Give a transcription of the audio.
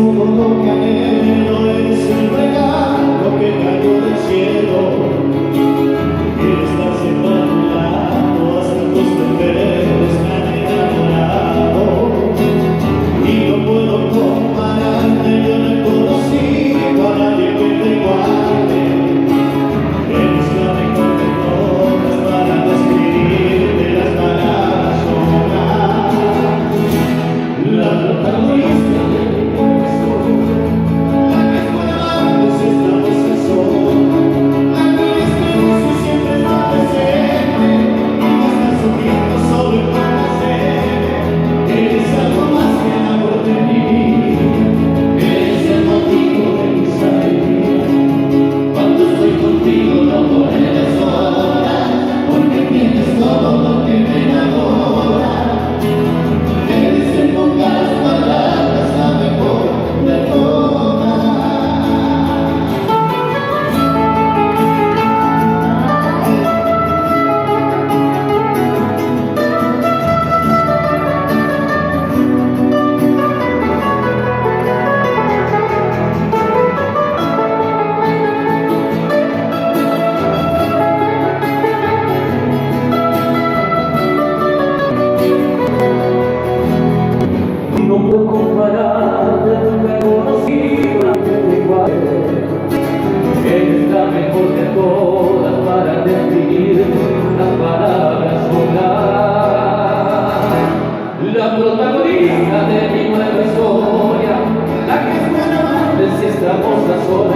todo lo que anhelo, es el regalo que cayó del cielo. Quiero estar siempre a tu lado, hasta tus defectos me han enamorado. Y no puedo compararte, yo no he conocido a nadie que te iguale. Eres la mejor de todas para describirte, las palabras sobran. La protagonista de mi corazón, la que fue antes estamos a solas, la que desconoce siempre está presente, y no está sufriendo sobre el placer. Eres algo más que el amor de mi vida, eres el motivo de mis alegrías. Cuando estoy contigo no corre las horas, porque tienes todo lo que me enamora. Eres en pocas palabras la mejor de todas. No puedo compararte, nunca he conocido a nadie igual. Eres la mejor de todas para describir las palabras sobran. La protagonista de mi nueva historia, la que es buena amante si estamos a solas.